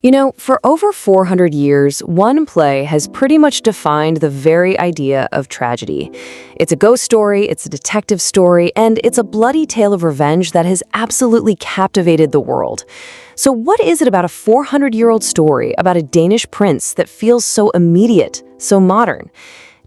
You know, for over 400 years, one play has pretty much defined the very idea of tragedy. It's a ghost story, it's a detective story, and it's a bloody tale of revenge that has absolutely captivated the world. So what is it about a 400-year-old story about a Danish prince that feels so immediate, so modern?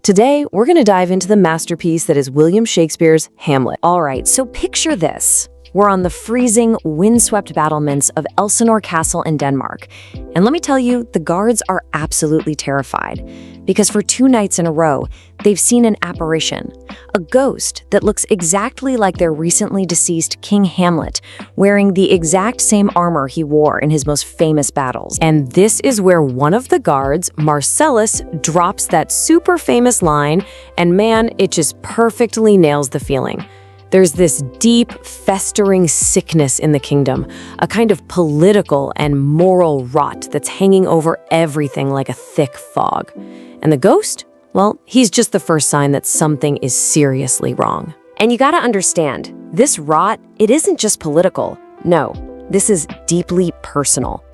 Today, we're going to dive into the masterpiece that is William Shakespeare's Hamlet. All right, so picture this. We're on the freezing, windswept battlements of Elsinore Castle in Denmark. And let me tell you, the guards are absolutely terrified. Because for 2 nights in a row, they've seen an apparition. A ghost that looks exactly like their recently deceased King Hamlet, wearing the exact same armor he wore in his most famous battles. And this is where one of the guards, Marcellus, drops that super famous line, and man, it just perfectly nails the feeling. There's this deep, festering sickness in the kingdom, a kind of political and moral rot that's hanging over everything like a thick fog. And the ghost? Well, he's just the first sign that something is seriously wrong. And you gotta understand, this rot, it isn't just political. No, this is deeply personal.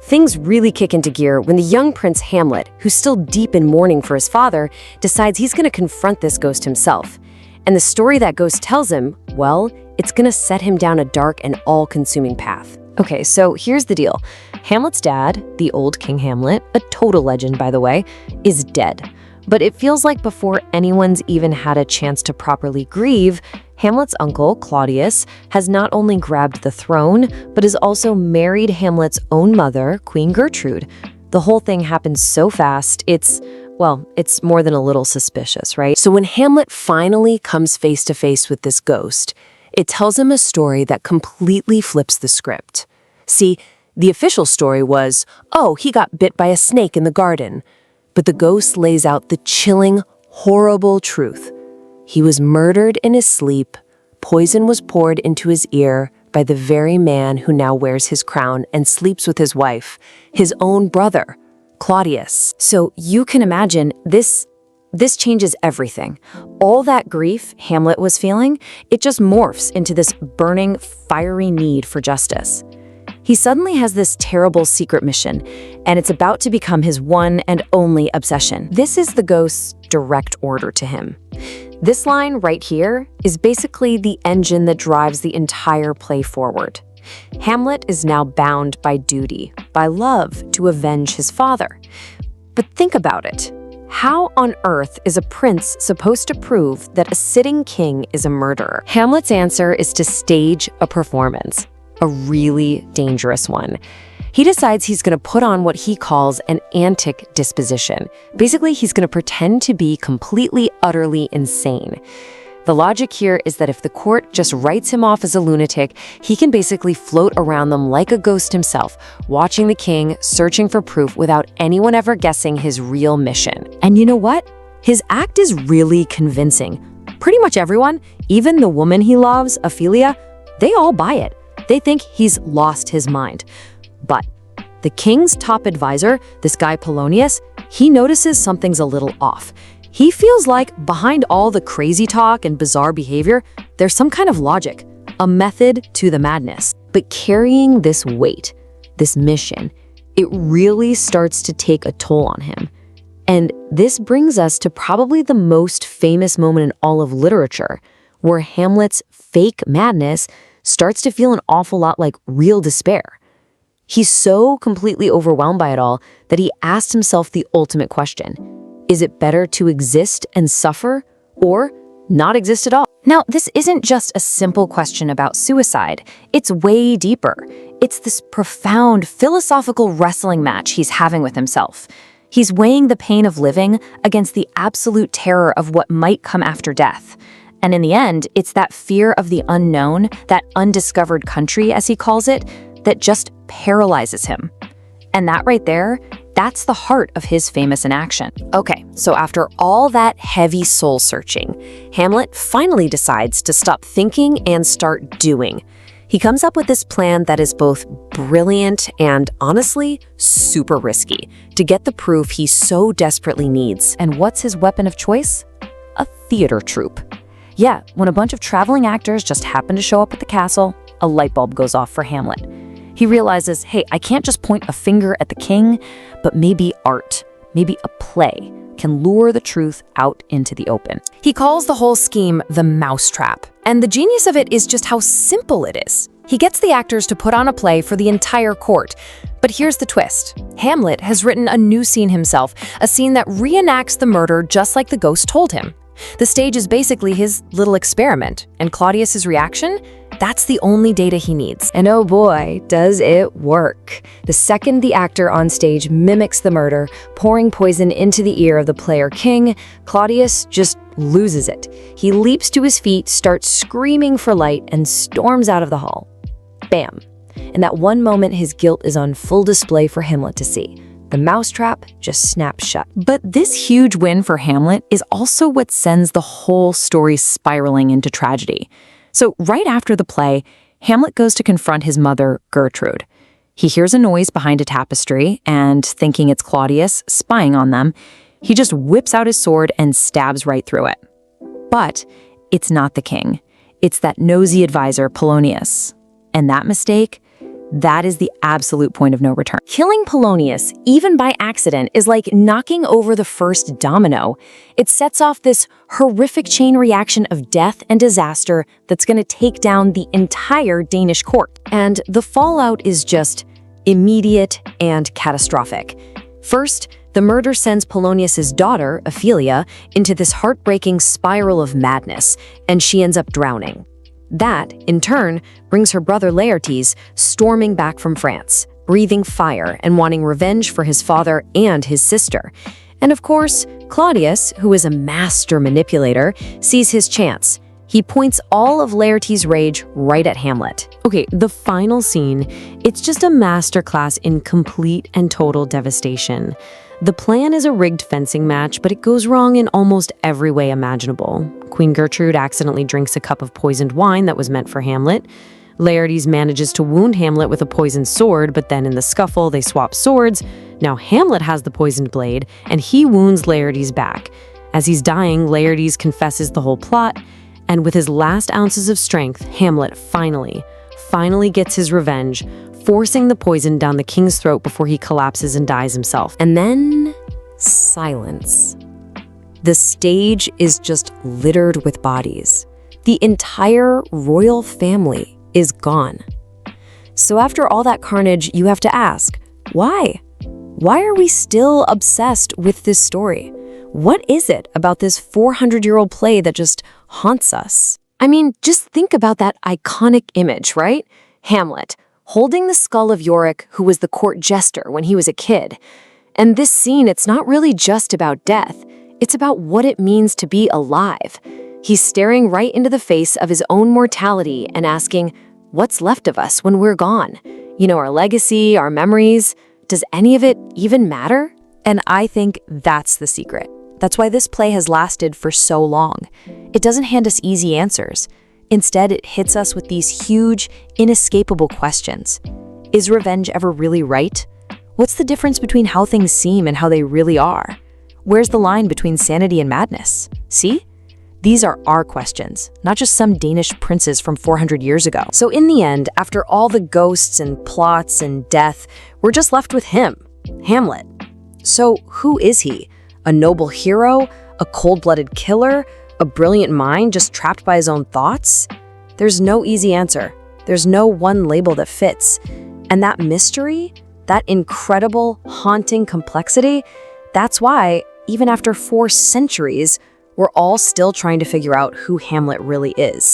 Things really kick into gear when the young Prince Hamlet, who's still deep in mourning for his father, decides he's gonna confront this ghost himself. And the story that ghost tells him, well, it's gonna set him down a dark and all-consuming path. Okay, so here's the deal. Hamlet's dad, the old King Hamlet, a total legend by the way, is dead. But it feels like before anyone's even had a chance to properly grieve, Hamlet's uncle, Claudius, has not only grabbed the throne, but has also married Hamlet's own mother, Queen Gertrude. The whole thing happens so fast, it's more than a little suspicious, right? So when Hamlet finally comes face to face with this ghost, it tells him a story that completely flips the script. See, the official story was, oh, he got bit by a snake in the garden. But the ghost lays out the chilling, horrible truth. He was murdered in his sleep, poison was poured into his ear by the very man who now wears his crown and sleeps with his wife, his own brother, Claudius. So you can imagine this changes everything. All that grief Hamlet was feeling, it just morphs into this burning, fiery need for justice. He suddenly has this terrible secret mission, and it's about to become his one and only obsession. This is the ghost's direct order to him. This line right here is basically the engine that drives the entire play forward. Hamlet is now bound by duty, by love, to avenge his father. But think about it. How on earth is a prince supposed to prove that a sitting king is a murderer? Hamlet's answer is to stage a performance, a really dangerous one. He decides he's going to put on what he calls an antic disposition. Basically, he's going to pretend to be completely, utterly insane. The logic here is that if the court just writes him off as a lunatic, he can basically float around them like a ghost himself, watching the king, searching for proof without anyone ever guessing his real mission. And you know what? His act is really convincing. Pretty much everyone, even the woman he loves, Ophelia, they all buy it. They think he's lost his mind. But the king's top advisor, this guy Polonius, he notices something's a little off. He feels like behind all the crazy talk and bizarre behavior, there's some kind of logic, a method to the madness. But carrying this weight, this mission, it really starts to take a toll on him. And this brings us to probably the most famous moment in all of literature, where Hamlet's fake madness starts to feel an awful lot like real despair. He's so completely overwhelmed by it all that he asked himself the ultimate question. Is it better to exist and suffer or not exist at all? Now, this isn't just a simple question about suicide. It's way deeper. It's this profound philosophical wrestling match he's having with himself. He's weighing the pain of living against the absolute terror of what might come after death. And in the end, it's that fear of the unknown, that undiscovered country, as he calls it, that just paralyzes him. And that right there, that's the heart of his famous inaction. Okay, so after all that heavy soul-searching, Hamlet finally decides to stop thinking and start doing. He comes up with this plan that is both brilliant and, honestly, super risky to get the proof he so desperately needs. And what's his weapon of choice? A theater troupe. Yeah, when a bunch of traveling actors just happen to show up at the castle, a light bulb goes off for Hamlet. He realizes, hey, I can't just point a finger at the king, but maybe art, maybe a play can lure the truth out into the open. He calls the whole scheme the mousetrap. And the genius of it is just how simple it is. He gets the actors to put on a play for the entire court. But here's the twist. Hamlet has written a new scene himself, a scene that reenacts the murder just like the ghost told him. The stage is basically his little experiment, and Claudius's reaction? That's the only data he needs. And oh boy, does it work. The second the actor on stage mimics the murder, pouring poison into the ear of the player king, Claudius just loses it. He leaps to his feet, starts screaming for light, and storms out of the hall. Bam. In that one moment, his guilt is on full display for Hamlet to see. The mousetrap just snaps shut. But this huge win for Hamlet is also what sends the whole story spiraling into tragedy. So right after the play, Hamlet goes to confront his mother, Gertrude. He hears a noise behind a tapestry, and thinking it's Claudius spying on them, he just whips out his sword and stabs right through it. But it's not the king. It's that nosy advisor, Polonius. And that mistake, that is the absolute point of no return. Killing Polonius, even by accident, is like knocking over the first domino. It sets off this horrific chain reaction of death and disaster that's going to take down the entire Danish court. And the fallout is just immediate and catastrophic. First, the murder sends Polonius's daughter, Ophelia, into this heartbreaking spiral of madness, and she ends up drowning. That, in turn, brings her brother Laertes storming back from France, breathing fire and wanting revenge for his father and his sister. And of course, Claudius, who is a master manipulator, sees his chance. He points all of Laertes' rage right at Hamlet. Okay, the final scene, it's just a masterclass in complete and total devastation. The plan is a rigged fencing match, but it goes wrong in almost every way imaginable. Queen Gertrude accidentally drinks a cup of poisoned wine that was meant for Hamlet. Laertes manages to wound Hamlet with a poisoned sword, but then in the scuffle, they swap swords. Now Hamlet has the poisoned blade, and he wounds Laertes back. As he's dying, Laertes confesses the whole plot, and with his last ounces of strength, Hamlet finally gets his revenge, forcing the poison down the king's throat before he collapses and dies himself. And then, silence. The stage is just littered with bodies. The entire royal family is gone. So after all that carnage, you have to ask, why? Why are we still obsessed with this story? What is it about this 400-year-old play that just haunts us? I mean, just think about that iconic image, right? Hamlet, holding the skull of Yorick, who was the court jester when he was a kid. And this scene, it's not really just about death. It's about what it means to be alive. He's staring right into the face of his own mortality and asking, what's left of us when we're gone? You know, our legacy, our memories, does any of it even matter? And I think that's the secret. That's why this play has lasted for so long. It doesn't hand us easy answers. Instead, it hits us with these huge, inescapable questions. Is revenge ever really right? What's the difference between how things seem and how they really are? Where's the line between sanity and madness? See? These are our questions, not just some Danish princes from 400 years ago. So in the end, after all the ghosts and plots and death, we're just left with him, Hamlet. So who is he? A noble hero? A cold-blooded killer? A brilliant mind just trapped by his own thoughts? There's no easy answer. There's no one label that fits. And that mystery, that incredible, haunting complexity, that's why, even after 4 centuries, we're all still trying to figure out who Hamlet really is.